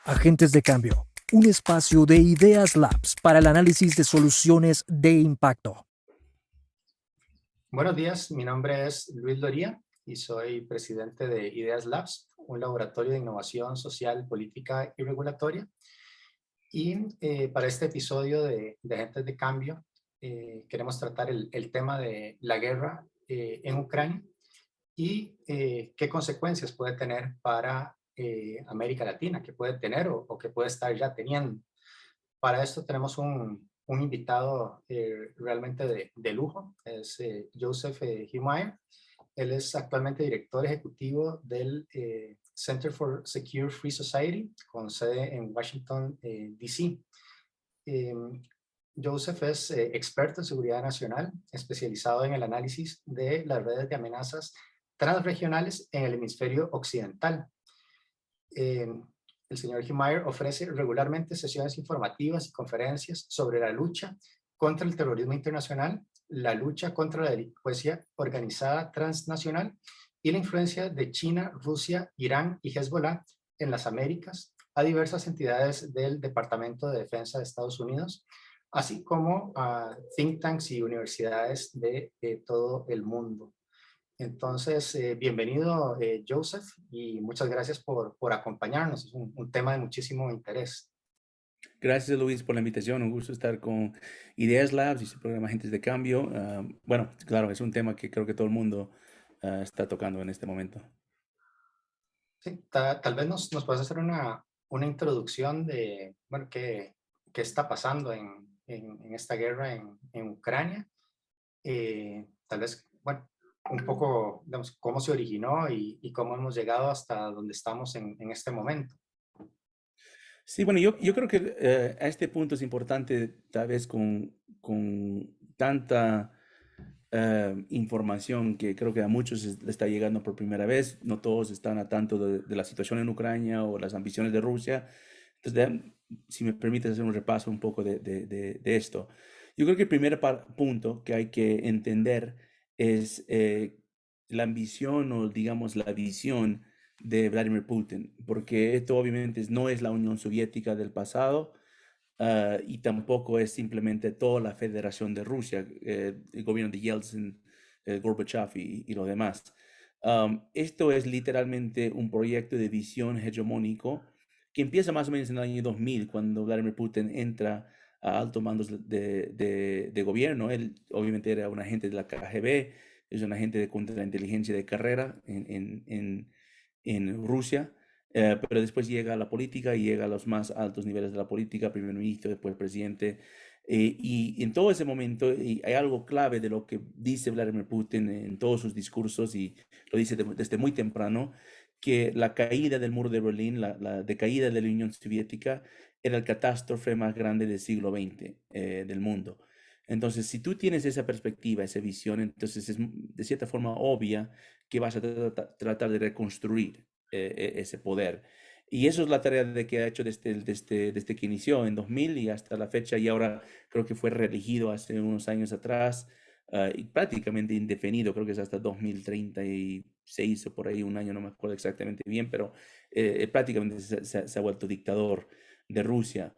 Agentes de Cambio, un espacio de Ideas Labs para el análisis de soluciones de impacto. Buenos días, mi nombre es Luis Loría y soy presidente de Ideas Labs, un laboratorio de innovación social, política y regulatoria. Y para este episodio de Agentes de Cambio, queremos tratar el tema de la guerra en Ucrania y qué consecuencias puede tener para América Latina, que puede tener o que puede estar ya teniendo. Para esto tenemos un invitado realmente de lujo, es Joseph Humire. Él es actualmente director ejecutivo del Center for Secure Free Society, con sede en Washington, D.C. Eh, Joseph es experto en seguridad nacional, especializado en el análisis de las redes de amenazas transregionales en el hemisferio occidental. Eh, el señor Humire ofrece regularmente sesiones informativas y conferencias sobre la lucha contra el terrorismo internacional, la lucha contra la delincuencia organizada transnacional y la influencia de China, Rusia, Irán y Hezbollah en las Américas a diversas entidades del Departamento de Defensa de Estados Unidos, así como a think tanks y universidades de todo el mundo. Entonces, bienvenido, Joseph, y muchas gracias por acompañarnos. Es un tema de muchísimo interés. Gracias, Luis, por la invitación. Un gusto estar con Ideas Labs y su programa Agentes de Cambio. Bueno, claro, es un tema que creo que todo el mundo está tocando en este momento. Sí, tal vez nos puedas hacer una introducción de, bueno, qué está pasando en esta guerra en Ucrania. Tal vez, bueno, un poco, digamos, cómo se originó y cómo hemos llegado hasta donde estamos en este momento. Sí, bueno, yo creo que a este punto es importante, tal vez con tanta información que creo que a muchos le está llegando por primera vez. No todos están a tanto de la situación en Ucrania o las ambiciones de Rusia. Entonces, si me permites hacer un repaso un poco de esto. Yo creo que el primer punto que hay que entender es la ambición o, digamos, la visión de Vladimir Putin, porque esto obviamente no es la Unión Soviética del pasado, y tampoco es simplemente toda la Federación de Rusia, el gobierno de Yeltsin, Gorbachev y lo demás. Esto es literalmente un proyecto de visión hegemónico que empieza más o menos en el año 2000, cuando Vladimir Putin entra a altos mandos de gobierno. Él obviamente era un agente de la KGB, es un agente de contrainteligencia de carrera en Rusia. Pero después llega a la política y llega a los más altos niveles de la política, primer ministro, después presidente. Y en todo ese momento hay algo clave de lo que dice Vladimir Putin en todos sus discursos, y lo dice desde muy temprano, que la caída del muro de Berlín, la decaída de la Unión Soviética, era el catástrofe más grande del siglo XX, del mundo. Entonces, si tú tienes esa perspectiva, esa visión, entonces es de cierta forma obvia que vas a tratar de reconstruir ese poder. Y eso es la tarea de que ha hecho desde que inició en 2000 y hasta la fecha, y ahora creo que fue reelegido hace unos años atrás, y prácticamente indefinido, creo que es hasta 2036 o por ahí, un año, no me acuerdo exactamente bien, pero prácticamente se ha vuelto dictador de Rusia.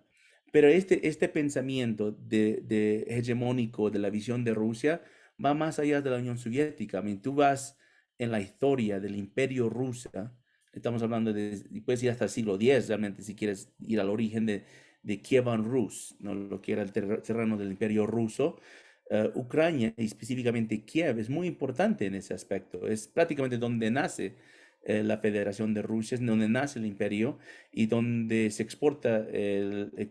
Pero este pensamiento de hegemónico de la visión de Rusia va más allá de la Unión Soviética. I mean, tú vas en la historia del Imperio Rusa. Estamos hablando y puedes ir hasta el siglo X, realmente, si quieres ir al origen de Kievan Rus, ¿no? Lo que era el terreno del Imperio Ruso. Ucrania, y específicamente Kiev, es muy importante en ese aspecto. Es prácticamente donde nace la Federación de Rusia, es donde nace el imperio y donde se exporta el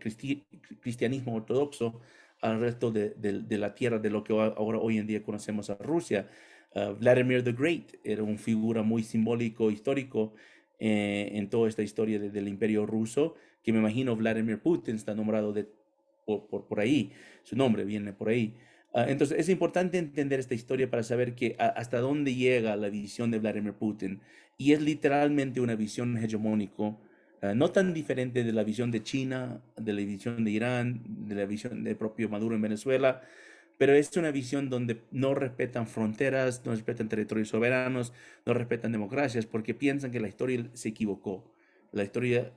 cristianismo ortodoxo al resto de la tierra, de lo que ahora hoy en día conocemos a Rusia. Vladimir the Great era una figura muy simbólico, histórico, en toda esta historia del Imperio Ruso, que me imagino Vladimir Putin está nombrado por ahí, su nombre viene por ahí. Entonces es importante entender esta historia para saber hasta dónde llega la visión de Vladimir Putin, y es literalmente una visión hegemónico, no tan diferente de la visión de China, de la visión de Irán, de la visión del propio Maduro en Venezuela, pero es una visión donde no respetan fronteras, no respetan territorios soberanos, no respetan democracias, porque piensan que la historia se equivocó. La historia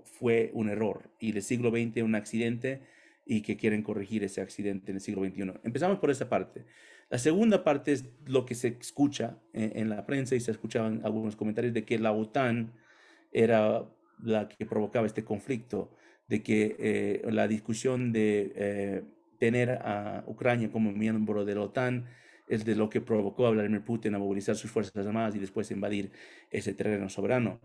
fue un error y el siglo XX un accidente y que quieren corregir ese accidente en el siglo XXI. Empezamos por esa parte. La segunda parte es lo que se escucha en la prensa y se escuchaban algunos comentarios de que la OTAN era la que provocaba este conflicto, de que la discusión de tener a Ucrania como miembro de la OTAN es de lo que provocó a Vladimir Putin a movilizar sus fuerzas armadas y después invadir ese terreno soberano.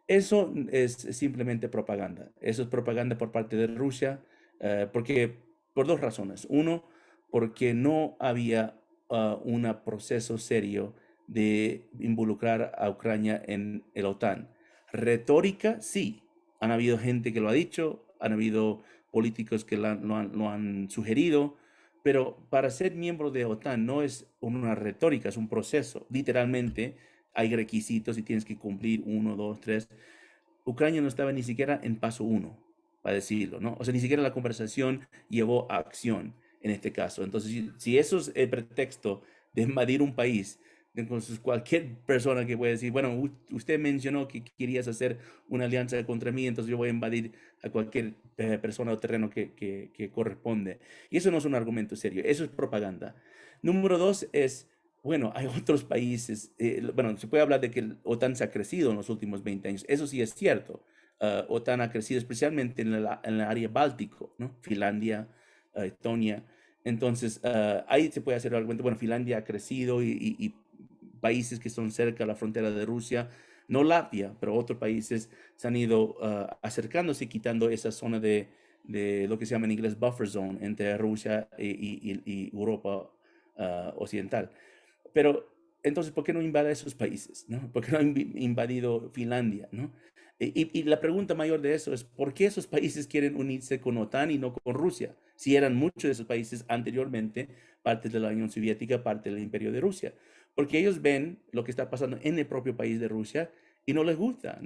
Eso es simplemente propaganda. Eso es propaganda por parte de Rusia, porque por dos razones. Uno, porque no había un proceso serio de involucrar a Ucrania en el OTAN. Retórica, sí. Han habido gente que lo ha dicho, han habido políticos que lo han sugerido, pero para ser miembro de OTAN no es una retórica, es un proceso. Literalmente hay requisitos y tienes que cumplir uno, dos, tres. Ucrania no estaba ni siquiera en paso uno, para decirlo, ¿no? O sea, ni siquiera la conversación llevó a acción en este caso. Entonces, si eso es el pretexto de invadir un país, entonces cualquier persona que puede decir, bueno, usted mencionó que querías hacer una alianza contra mí, entonces yo voy a invadir a cualquier persona o terreno que corresponde. Y eso no es un argumento serio, eso es propaganda. Número dos es, bueno, hay otros países, bueno, se puede hablar de que el OTAN se ha crecido en los últimos 20 años, eso sí es cierto. OTAN ha crecido especialmente en el área báltico, ¿no? Finlandia, Estonia. Entonces, ahí se puede hacer el argumento, bueno, Finlandia ha crecido y países que son cerca de la frontera de Rusia, no Latvia, pero otros países se han ido acercándose y quitando esa zona de lo que se llama en inglés buffer zone entre Rusia y Europa occidental. Pero entonces, ¿por qué no invade esos países? ¿No? ¿Por qué no ha invadido Finlandia? ¿No? Y la pregunta mayor de eso es, ¿por qué esos países quieren unirse con OTAN y no con Rusia? Si eran muchos de esos países anteriormente parte de la Unión Soviética, parte del Imperio de Rusia. Porque ellos ven lo que está pasando en el propio país de Rusia y no les gusta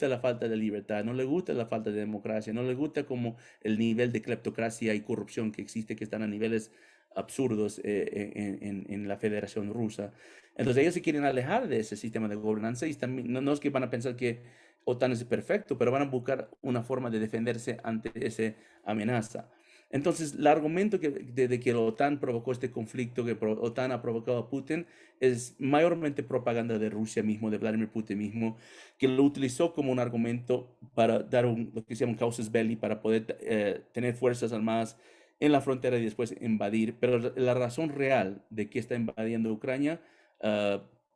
la falta de libertad, no les gusta la falta de democracia, no les gusta como el nivel de cleptocracia y corrupción que existe, que están a niveles absurdos en la Federación Rusa. Entonces ellos se quieren alejar de ese sistema de gobernanza y también, no es que van a pensar que OTAN es perfecto, pero van a buscar una forma de defenderse ante esa amenaza. Entonces, el argumento de que la OTAN provocó este conflicto, que OTAN ha provocado a Putin, es mayormente propaganda de Rusia mismo, de Vladimir Putin mismo, que lo utilizó como un argumento para dar lo que se llama un casus belli, para poder tener fuerzas armadas en la frontera y después invadir. Pero la razón real de que está invadiendo Ucrania,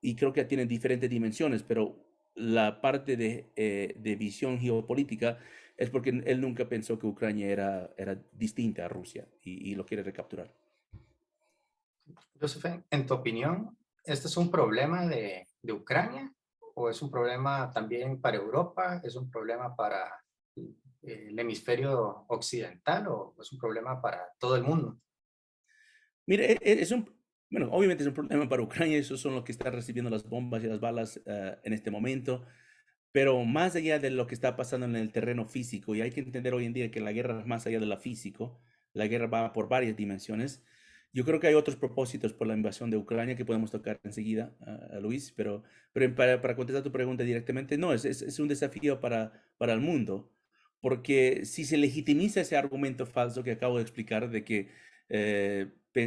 y creo que tiene diferentes dimensiones, pero la parte de visión geopolítica es porque él nunca pensó que Ucrania era distinta a Rusia y lo quiere recapturar. Joseph, en tu opinión, ¿este es un problema de Ucrania o es un problema también para Europa? ¿Es un problema para el hemisferio occidental o es un problema para todo el mundo? Mire, bueno, obviamente es un problema para Ucrania, esos son los que están recibiendo las bombas y las balas en este momento, pero más allá de lo que está pasando en el terreno físico, y hay que entender hoy en día que la guerra es más allá de la físico, la guerra va por varias dimensiones. Yo creo que hay otros propósitos por la invasión de Ucrania que podemos tocar enseguida, Luis, pero para contestar tu pregunta directamente, no, es un desafío para el mundo, porque si se legitimiza ese argumento falso que acabo de explicar de que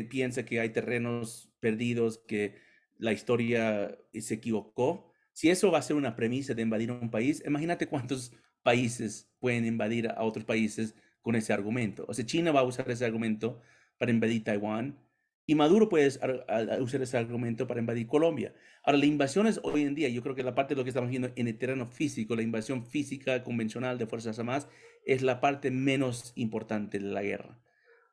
piensa que hay terrenos perdidos, que la historia se equivocó, si eso va a ser una premisa de invadir un país, imagínate cuántos países pueden invadir a otros países con ese argumento. O sea, China va a usar ese argumento para invadir Taiwán y Maduro puede usar ese argumento para invadir Colombia. Ahora, la invasión es hoy en día, yo creo que la parte de lo que estamos viendo en el terreno físico, la invasión física convencional de Fuerzas Armadas, es la parte menos importante de la guerra.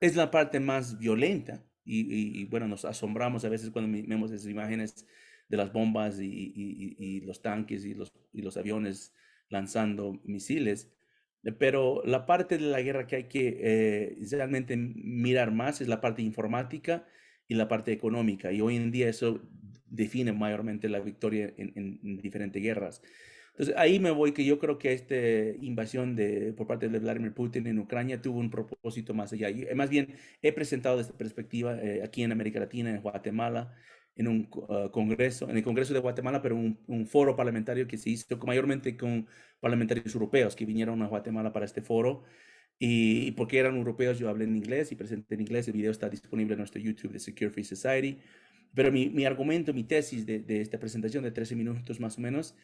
Es la parte más violenta y bueno, nos asombramos a veces cuando vemos esas imágenes de las bombas y los tanques y los aviones lanzando misiles. Pero la parte de la guerra que hay que realmente mirar más es la parte informática y la parte económica. Y hoy en día eso define mayormente la victoria en diferentes guerras. Entonces ahí me voy que yo creo que esta invasión por parte de Vladimir Putin en Ucrania tuvo un propósito más allá. Más bien he presentado desde esta perspectiva aquí en América Latina, en Guatemala, en un congreso, en el Congreso de Guatemala, pero un foro parlamentario que se hizo mayormente con parlamentarios europeos que vinieron a Guatemala para este foro. Y porque eran europeos, yo hablé en inglés y presenté en inglés. El video está disponible en nuestro YouTube de Secure Free Society. Pero mi argumento, mi tesis de esta presentación de 13 minutos más o menos,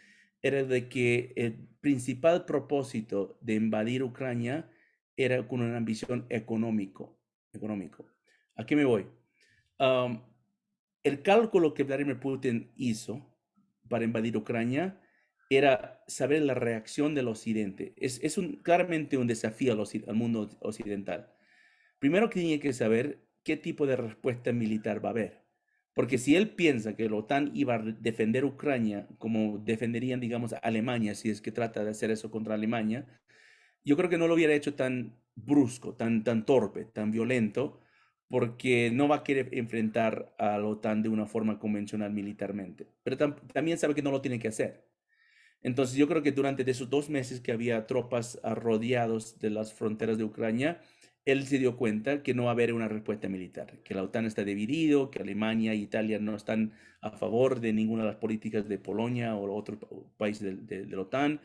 era de que el principal propósito de invadir Ucrania era con una ambición económico. ¿A qué me voy? Um, el cálculo que Vladimir Putin hizo para invadir Ucrania era saber la reacción del Occidente. Es claramente un desafío al mundo occidental. Primero que tiene que saber qué tipo de respuesta militar va a haber. Porque si él piensa que la OTAN iba a defender Ucrania como defenderían, digamos, a Alemania, si es que trata de hacer eso contra Alemania, yo creo que no lo hubiera hecho tan brusco, tan torpe, tan violento, porque no va a querer enfrentar a la OTAN de una forma convencional militarmente. Pero también sabe que no lo tiene que hacer. Entonces yo creo que durante esos 2 meses que había tropas rodeados de las fronteras de Ucrania, él se dio cuenta que no va a haber una respuesta militar, que la OTAN está dividido, que Alemania e Italia no están a favor de ninguna de las políticas de Polonia o otro país de la OTAN,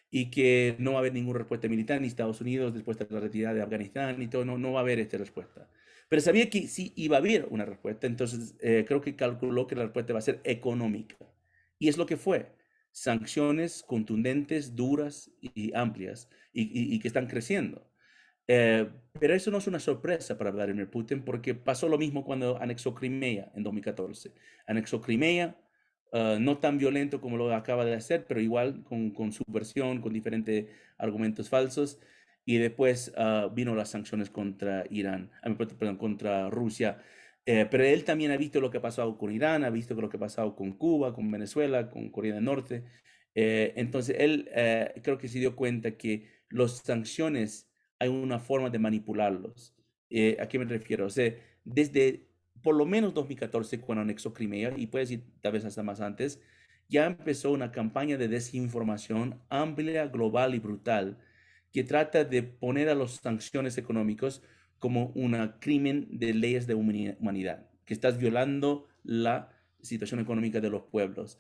y que no va a haber ninguna respuesta militar, ni Estados Unidos después de la retirada de Afganistán, y todo, no va a haber esta respuesta. Pero sabía que sí iba a haber una respuesta, entonces creo que calculó que la respuesta va a ser económica. Y es lo que fue. Sanciones contundentes, duras y amplias, y que están creciendo. Pero eso no es una sorpresa para Vladimir Putin, porque pasó lo mismo cuando anexó Crimea en 2014. Anexó Crimea, no tan violento como lo acaba de hacer, pero igual con subversión, con diferentes argumentos falsos. Y después vino las sanciones contra Irán, perdón, contra Rusia. Pero él también ha visto lo que ha pasado con Irán, ha visto lo que ha pasado con Cuba, con Venezuela, con Corea del Norte. Entonces él creo que se dio cuenta que las sanciones hay una forma de manipularlos. ¿A qué me refiero? O sea, desde por lo menos 2014, cuando anexó Crimea, y puede decir tal vez hasta más antes, ya empezó una campaña de desinformación amplia, global y brutal que trata de poner a las sanciones económicas como un crimen de leyes de humanidad, que estás violando la situación económica de los pueblos.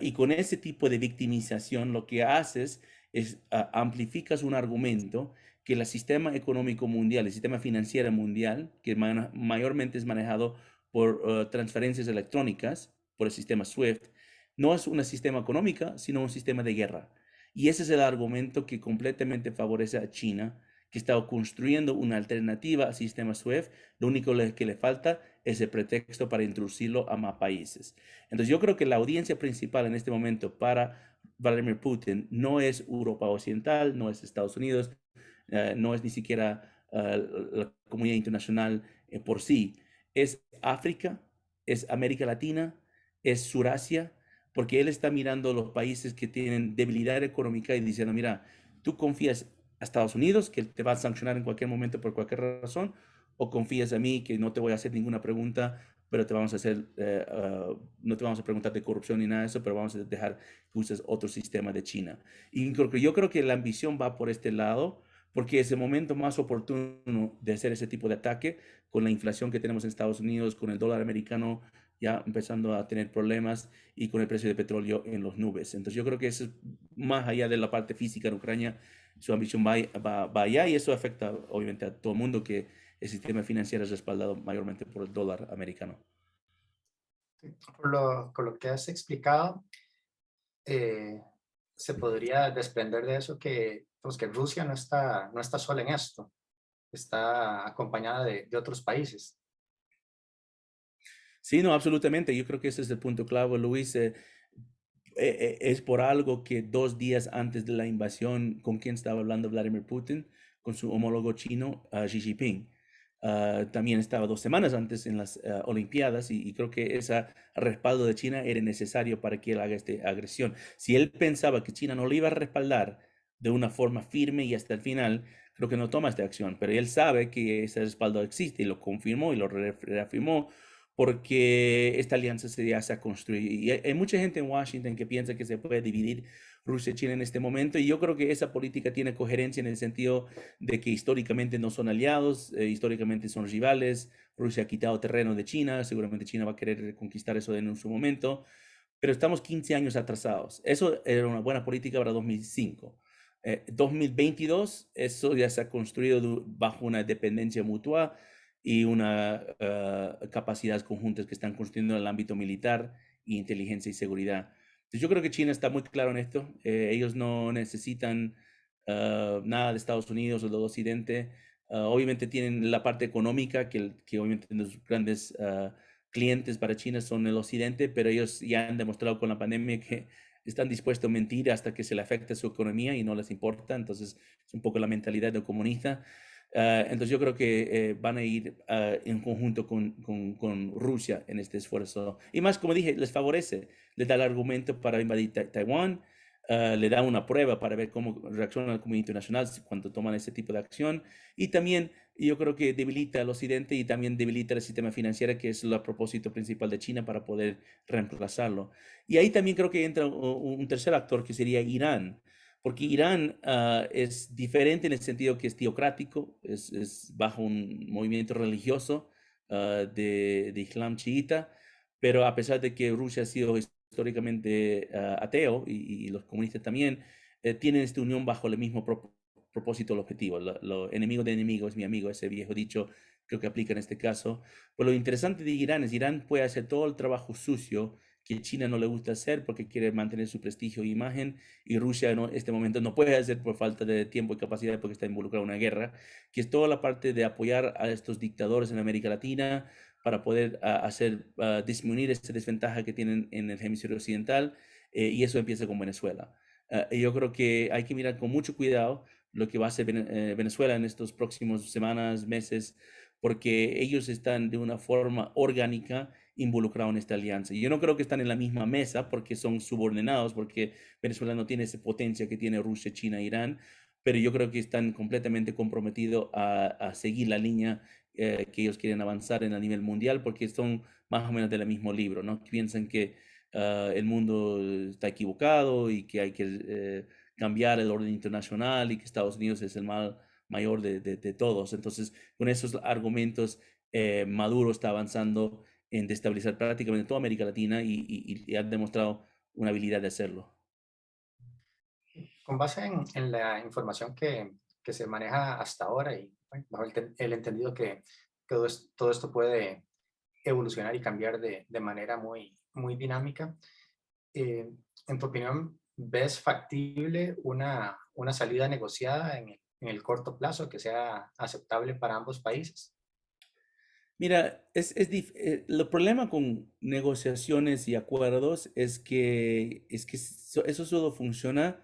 Y con ese tipo de victimización lo que haces es amplificas un argumento que el sistema económico mundial, el sistema financiero mundial, que mayormente es manejado por transferencias electrónicas, por el sistema SWIFT, no es un sistema económico, sino un sistema de guerra. Y ese es el argumento que completamente favorece a China, que está construyendo una alternativa al sistema SWIFT. Lo único que le falta es el pretexto para introducirlo a más países. Entonces yo creo que la audiencia principal en este momento para Vladimir Putin no es Europa Occidental, no es Estados Unidos, no es ni siquiera la comunidad internacional por sí. Es África, es América Latina, es Surasia, porque él está mirando los países que tienen debilidad económica y diciendo, mira, tú confías a Estados Unidos, que te va a sancionar en cualquier momento por cualquier razón, o confías a mí, que no te voy a hacer ninguna pregunta, pero te vamos a hacer, no te vamos a preguntar de corrupción ni nada de eso, pero vamos a dejar que uses otro sistema de China. Y yo creo que la ambición va por este lado, porque es el momento más oportuno de hacer ese tipo de ataque con la inflación que tenemos en Estados Unidos, con el dólar americano ya empezando a tener problemas y con el precio de petróleo en las nubes. Entonces yo creo que eso es más allá de la parte física en Ucrania, su ambición va allá, y eso afecta obviamente a todo el mundo, que el sistema financiero es respaldado mayormente por el dólar americano. Por lo que has explicado, eh, se podría desprender de eso que, pues, que Rusia no está sola en esto, está acompañada de otros países. Sí, no, absolutamente. Yo creo que ese es el punto clave, Luis. Es por algo que 2 días antes de la invasión, ¿con quién estaba hablando Vladimir Putin? Con su homólogo chino, Xi Jinping. También estaba 2 semanas antes en las Olimpiadas, y creo que ese respaldo de China era necesario para que él haga esta agresión. Si él pensaba que China no le iba a respaldar de una forma firme y hasta el final, creo que no toma esta acción, pero él sabe que ese respaldo existe y lo confirmó y lo reafirmó, porque esta alianza ya se ha construido. Y hay mucha gente en Washington que piensa que se puede dividir Rusia y China en este momento. Y yo creo que esa política tiene coherencia en el sentido de que históricamente no son aliados, históricamente son rivales. Rusia ha quitado terreno de China, seguramente China va a querer conquistar eso en su momento, pero estamos 15 años atrasados. Eso era una buena política para 2005. 2022, eso ya se ha construido bajo una dependencia mutua y una capacidades conjuntas que están construyendo en el ámbito militar, inteligencia y seguridad. Entonces, yo creo que China está muy claro en esto. Ellos no necesitan nada de Estados Unidos o del Occidente. Obviamente tienen la parte económica, que obviamente los grandes clientes para China son el Occidente, pero ellos ya han demostrado con la pandemia que están dispuestos a mentir hasta que se le afecte su economía y no les importa. Entonces, es un poco la mentalidad de comunista. Entonces, yo creo que van a ir en conjunto con Rusia en este esfuerzo. Y más, como dije, les favorece, les da el argumento para invadir Taiwán, le da una prueba para ver cómo reacciona la comunidad internacional cuando toman ese tipo de acción. Y también yo creo que debilita al Occidente y también debilita el sistema financiero, que es el propósito principal de China para poder reemplazarlo. Y ahí también creo que entra un tercer actor que sería Irán, porque Irán es diferente en el sentido que es teocrático, es bajo un movimiento religioso de Islam chiita, pero a pesar de que Rusia ha sido históricamente ateo y los comunistas también, tienen esta unión bajo el mismo propósito, el objetivo. Lo enemigo de enemigo es mi amigo, ese viejo dicho creo que aplica en este caso. Pero lo interesante de Irán es Irán puede hacer todo el trabajo sucio que China no le gusta hacer porque quiere mantener su prestigio e imagen, y Rusia en este momento no puede hacer por falta de tiempo y capacidad porque está involucrada en una guerra, que es toda la parte de apoyar a estos dictadores en América Latina para poder disminuir esta desventaja que tienen en el hemisferio occidental, y eso empieza con Venezuela. Y yo creo que hay que mirar con mucho cuidado lo que va a hacer Venezuela en estos próximos semanas, meses, porque ellos están de una forma orgánica involucrados en esta alianza. Y yo no creo que están en la misma mesa porque son subordinados, porque Venezuela no tiene esa potencia que tiene Rusia, China, Irán, pero yo creo que están completamente comprometidos a seguir la línea que ellos quieren avanzar en a nivel mundial, porque son más o menos del mismo libro, ¿no? Piensan que el mundo está equivocado y que hay que cambiar el orden internacional y que Estados Unidos es el mal mayor de todos. Entonces, con esos argumentos, Maduro está avanzando en destabilizar prácticamente toda América Latina y ha demostrado una habilidad de hacerlo. Con base en la información que se maneja hasta ahora y bueno, bajo el entendido que todo esto puede evolucionar y cambiar de manera muy dinámica, eh, en tu opinión, ¿ves factible una salida negociada en el corto plazo que sea aceptable para ambos países? Mira, el problema con negociaciones y acuerdos es que eso solo funciona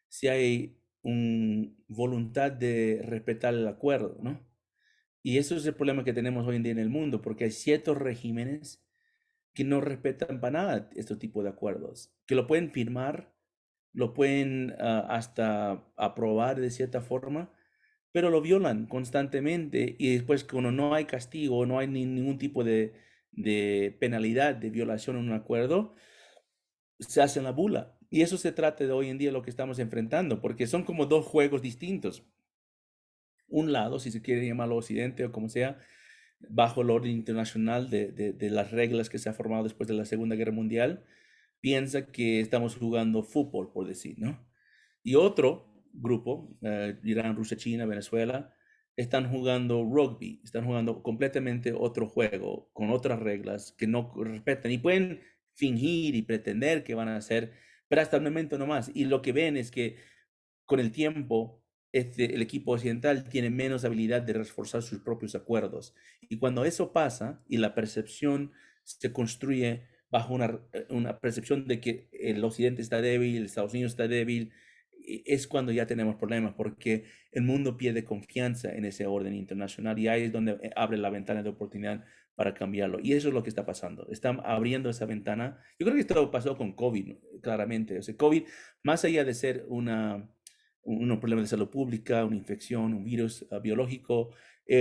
si hay una voluntad de respetar el acuerdo, ¿no? Y eso es el problema que tenemos hoy en día en el mundo, porque hay ciertos regímenes que no respetan para nada este tipo de acuerdos, que lo pueden firmar, lo pueden hasta aprobar de cierta forma, pero lo violan constantemente, y después cuando no hay castigo, no hay ningún tipo de penalidad de violación en un acuerdo, se hacen la bula. Y eso se trata de hoy en día lo que estamos enfrentando, porque son como dos juegos distintos. Un lado, si se quiere llamarlo Occidente o como sea, bajo el orden internacional de las reglas que se ha formado después de la Segunda Guerra Mundial, piensa que estamos jugando fútbol, por decir, ¿no? Y otro grupo, Irán, Rusia, China, Venezuela, están jugando rugby, están jugando completamente otro juego, con otras reglas que no respetan y pueden fingir y pretender que van a hacer, pero hasta el momento no más. Y lo que ven es que con el tiempo, el equipo occidental tiene menos habilidad de reforzar sus propios acuerdos. Y cuando eso pasa y la percepción se construye bajo una percepción de que el occidente está débil, Estados Unidos está débil, es cuando ya tenemos problemas, porque el mundo pierde confianza en ese orden internacional y ahí es donde abre la ventana de oportunidad para cambiarlo. Y eso es lo que está pasando. Están abriendo esa ventana. Yo creo que esto pasó con COVID, claramente. O sea, COVID, más allá de ser un problema de salud pública, una infección, un virus biológico,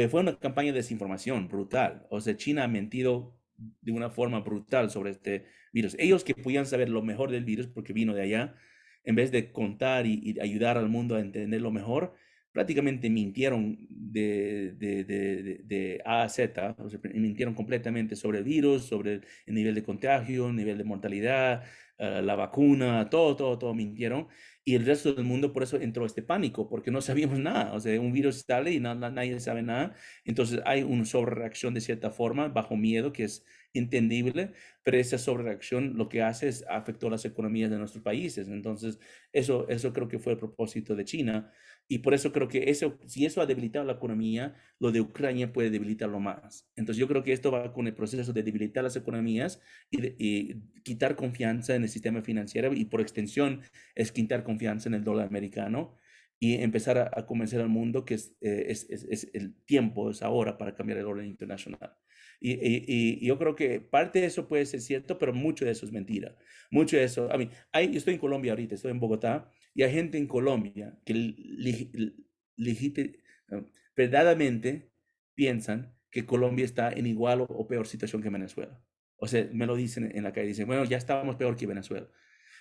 fue una campaña de desinformación brutal. O sea, China ha mentido de una forma brutal sobre este virus. Ellos que podían saber lo mejor del virus porque vino de allá, en vez de contar y ayudar al mundo a entenderlo mejor, prácticamente mintieron de A a Z, o sea, mintieron completamente sobre el virus, sobre el nivel de contagio, el nivel de mortalidad, la vacuna, todo mintieron. Y el resto del mundo por eso entró este pánico, porque no sabíamos nada. O sea, un virus sale y nadie sabe nada. Entonces hay una sobrereacción de cierta forma, bajo miedo, que es entendible, pero esa sobrereacción lo que hace es afectó las economías de nuestros países. Entonces, eso creo que fue el propósito de China. Y por eso creo que eso, si eso ha debilitado la economía, lo de Ucrania puede debilitarlo más. Entonces yo creo que esto va con el proceso de debilitar las economías y quitar confianza en el sistema financiero y por extensión es quitar confianza en el dólar americano y empezar a convencer al mundo que es el tiempo, es ahora para cambiar el orden internacional. Y yo creo que parte de eso puede ser cierto, pero mucho de eso es mentira. Mucho de eso, yo estoy en Colombia ahorita, estoy en Bogotá, y hay gente en Colombia que verdaderamente piensan que Colombia está en igual o peor situación que Venezuela. O sea, me lo dicen en la calle, dicen, bueno, ya estábamos peor que Venezuela.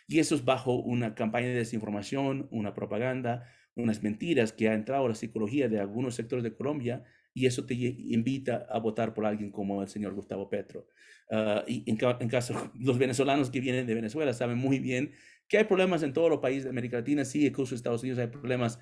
Y eso es bajo una campaña de desinformación, una propaganda, unas mentiras que ha entrado a la psicología de algunos sectores de Colombia y eso te invita a votar por alguien como el señor Gustavo Petro. Y en caso, los venezolanos que vienen de Venezuela saben muy bien que hay problemas en todos los países de América Latina, sí, incluso en Estados Unidos hay problemas,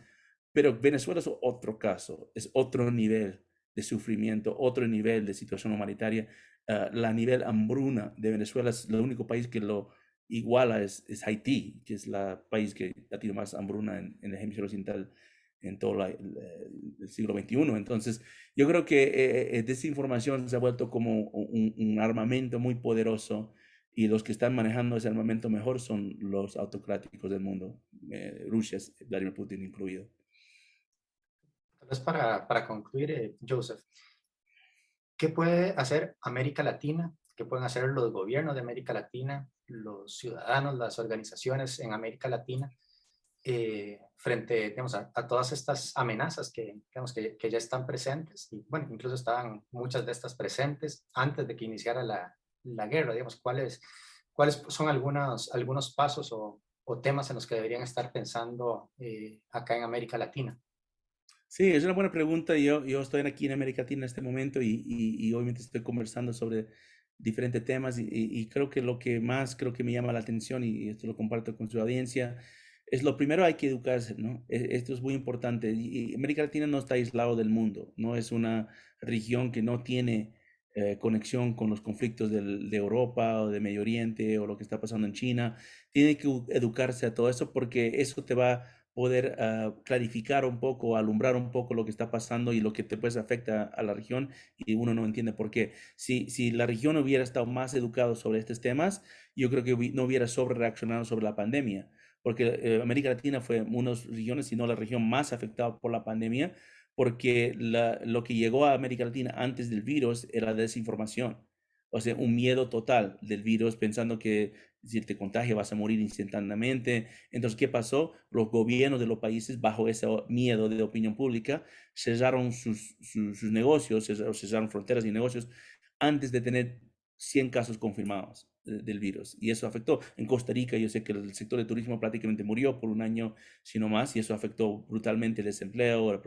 pero Venezuela es otro caso, es otro nivel de sufrimiento, otro nivel de situación humanitaria. La nivel hambruna de Venezuela es el único país que lo iguala es Haití, que es el país que ha tenido más hambruna en el hemisferio occidental en todo el siglo XXI. Entonces, yo creo que desinformación se ha vuelto como un armamento muy poderoso y los que están manejando ese armamento mejor son los autocráticos del mundo, Rusia, Vladimir Putin incluido. Tal vez para concluir, Joseph, ¿qué puede hacer América Latina? ¿Qué pueden hacer los gobiernos de América Latina, los ciudadanos, las organizaciones en América Latina frente, digamos, a todas estas amenazas que, digamos, que ya están presentes? Y bueno, incluso estaban muchas de estas presentes antes de que iniciara la guerra. Digamos, ¿cuáles son algunos pasos o temas en los que deberían estar pensando acá en América Latina? Sí, es una buena pregunta. Yo estoy aquí en América Latina en este momento y obviamente estoy conversando sobre diferentes temas y creo que lo que más creo que me llama la atención y esto lo comparto con su audiencia es lo primero hay que educarse, ¿no? Esto es muy importante y América Latina no está aislado del mundo, no es una región que no tiene conexión con los conflictos de Europa o de Medio Oriente o lo que está pasando en China. Tiene que educarse a todo eso porque eso te va poder clarificar un poco, alumbrar un poco lo que está pasando y lo que te pues afecta a la región y uno no entiende por qué. Si la región hubiera estado más educado sobre estos temas, yo creo que no hubiera sobre reaccionado sobre la pandemia, porque América Latina fue una de las regiones, si no la región más afectada por la pandemia, porque lo que llegó a América Latina antes del virus era desinformación. O sea, un miedo total del virus, pensando que si te contagia vas a morir instantáneamente. Entonces, ¿qué pasó? Los gobiernos de los países, bajo ese miedo de opinión pública, cerraron sus negocios, cerraron fronteras y negocios antes de tener 100 casos confirmados del virus. Y eso afectó. En Costa Rica, yo sé que el sector de turismo prácticamente murió por un año, si no más, y eso afectó brutalmente el desempleo,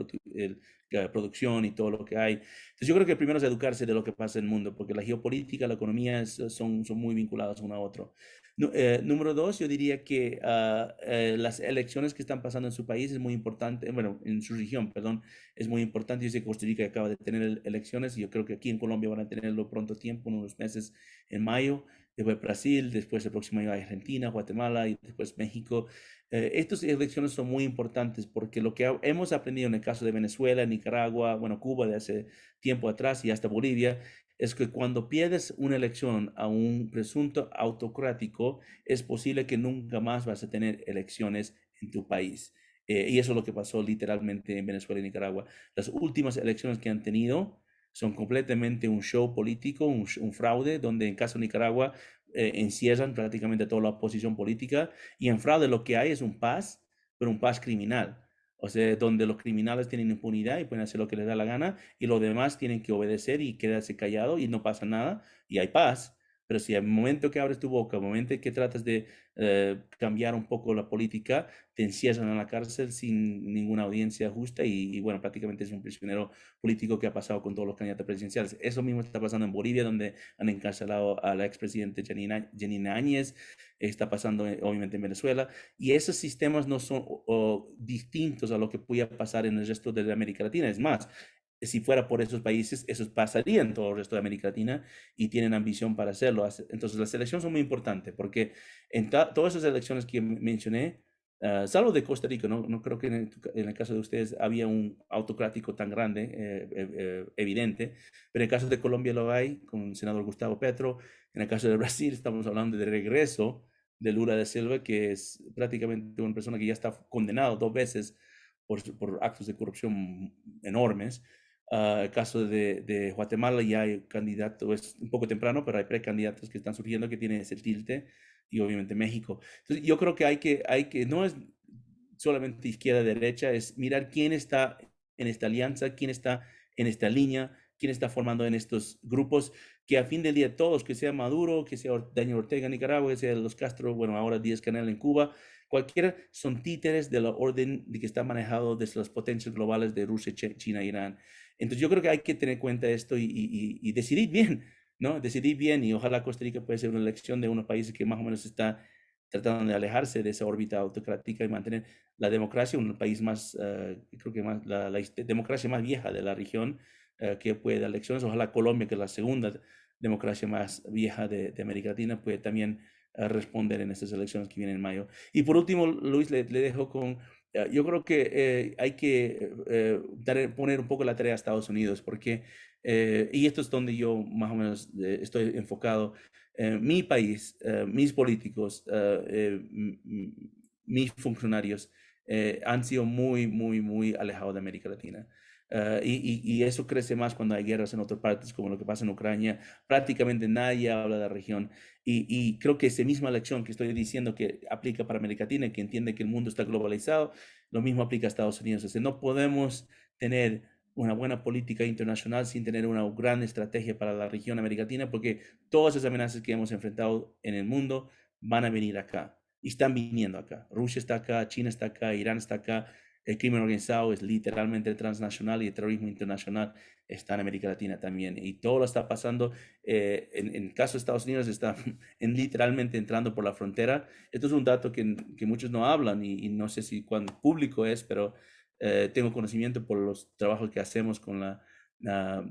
la producción y todo lo que hay. Entonces, yo creo que primero es educarse de lo que pasa en el mundo, porque la geopolítica, la economía son muy vinculadas uno a otro. Número dos, yo diría que las elecciones que están pasando en su país es muy importante, bueno, en su región, perdón, es muy importante. Yo sé que Costa Rica acaba de tener elecciones y yo creo que aquí en Colombia van a tenerlo pronto tiempo, unos meses en mayo, después Brasil, después el próximo año Argentina, Guatemala y después México. Estas elecciones son muy importantes porque lo que hemos aprendido en el caso de Venezuela, Nicaragua, bueno, Cuba de hace tiempo atrás y hasta Bolivia, es que cuando pierdes una elección a un presunto autocrático, es posible que nunca más vas a tener elecciones en tu país. Y eso es lo que pasó literalmente en Venezuela y Nicaragua. Las últimas elecciones que han tenido son completamente un show político, un fraude, donde en caso de Nicaragua encierran prácticamente toda la oposición política y en fraude lo que hay es un paz, pero un paz criminal. O sea, donde los criminales tienen impunidad y pueden hacer lo que les da la gana y los demás tienen que obedecer y quedarse callados y no pasa nada y hay paz. Pero si al momento que abres tu boca, al momento que tratas de cambiar un poco la política, te encierran en la cárcel sin ninguna audiencia justa y, bueno, prácticamente es un prisionero político que ha pasado con todos los candidatos presidenciales. Eso mismo está pasando en Bolivia, donde han encarcelado a la expresidente Janine Áñez, está pasando obviamente en Venezuela, y esos sistemas no son distintos a lo que pueda pasar en el resto de América Latina. Es más, si fuera por esos países, eso pasaría en todo el resto de América Latina y tienen ambición para hacerlo. Entonces, las elecciones son muy importantes porque en todas esas elecciones que mencioné, salvo de Costa Rica, no creo que en el caso de ustedes había un autocrático tan grande, evidente, pero en el caso de Colombia lo hay, con el senador Gustavo Petro. En el caso de Brasil estamos hablando de regreso de Lula da Silva, que es prácticamente una persona que ya está condenado 2 veces por actos de corrupción enormes. El caso de Guatemala ya hay candidatos, es un poco temprano, pero hay precandidatos que están surgiendo que tienen ese tilde, y obviamente México. Entonces, yo creo que no es solamente izquierda-derecha, es mirar quién está en esta alianza, quién está en esta línea, quién está formando en estos grupos, que a fin del día todos, que sea Maduro, que sea Daniel Ortega en Nicaragua, que sea los Castro, bueno, ahora Díaz-Canel en Cuba, cualquiera son títeres de la orden de que está manejado desde las potencias globales de Rusia, China e Irán. Entonces yo creo que hay que tener en cuenta esto y decidir bien, ¿no? Decidir bien, y ojalá Costa Rica pueda ser una elección de unos países que más o menos está tratando de alejarse de esa órbita autocrática y mantener la democracia, un país más, creo que más, la democracia más vieja de la región, que puede dar elecciones. Ojalá Colombia, que es la segunda democracia más vieja de América Latina, puede también responder en estas elecciones que vienen en mayo. Y por último, Luis, le dejo con yo creo que hay que poner un poco la tarea a Estados Unidos, porque, y esto es donde yo más o menos estoy enfocado, mi país, mis políticos, mis funcionarios han sido muy, muy, muy alejados de América Latina. Y eso crece más cuando hay guerras en otras partes, como lo que pasa en Ucrania. Prácticamente nadie habla de la región. Y creo que esa misma lección que estoy diciendo que aplica para América Latina, que entiende que el mundo está globalizado, lo mismo aplica a Estados Unidos. O sea, no podemos tener una buena política internacional sin tener una gran estrategia para la región América Latina, porque todas esas amenazas que hemos enfrentado en el mundo van a venir acá y están viniendo acá. Rusia está acá, China está acá, Irán está acá. El crimen organizado es literalmente transnacional y el terrorismo internacional está en América Latina también. Y todo lo está pasando, en el caso de Estados Unidos, está literalmente entrando por la frontera. Esto es un dato que muchos no hablan y no sé si cuán público es, pero tengo conocimiento por los trabajos que hacemos con la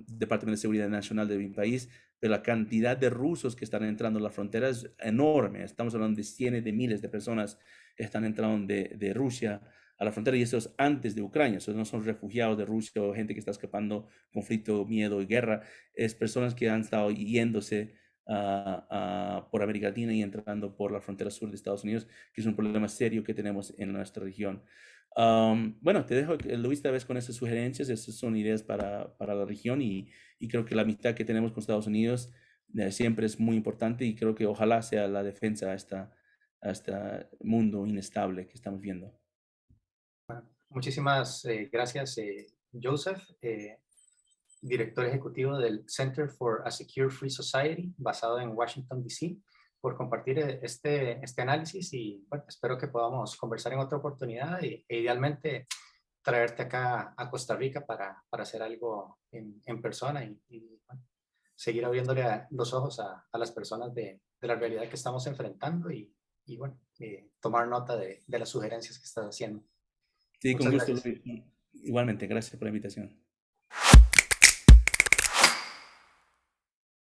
Departamento de Seguridad Nacional de mi país, pero la cantidad de rusos que están entrando a la frontera es enorme. Estamos hablando de cientos de miles de personas que están entrando de Rusia a la frontera, y eso es antes de Ucrania. Eso no son refugiados de Rusia o gente que está escapando conflicto, miedo y guerra. Es personas que han estado yéndose por América Latina y entrando por la frontera sur de Estados Unidos, que es un problema serio que tenemos en nuestra región. Bueno, te dejo, Luis, tal vez con esas sugerencias. Esas son ideas para la región, y creo que la amistad que tenemos con Estados Unidos siempre es muy importante, y creo que ojalá sea la defensa a este mundo inestable que estamos viendo. Bueno, muchísimas gracias, Joseph, director ejecutivo del Center for a Secure Free Society, basado en Washington, D.C., por compartir este análisis. Y bueno, espero que podamos conversar en otra oportunidad e idealmente traerte acá a Costa Rica para hacer algo en persona y bueno, seguir abriéndole los ojos a las personas de la realidad que estamos enfrentando y bueno, tomar nota de las sugerencias que estás haciendo. Sí, con Muchas gusto, gracias. Luis. Igualmente, gracias por la invitación.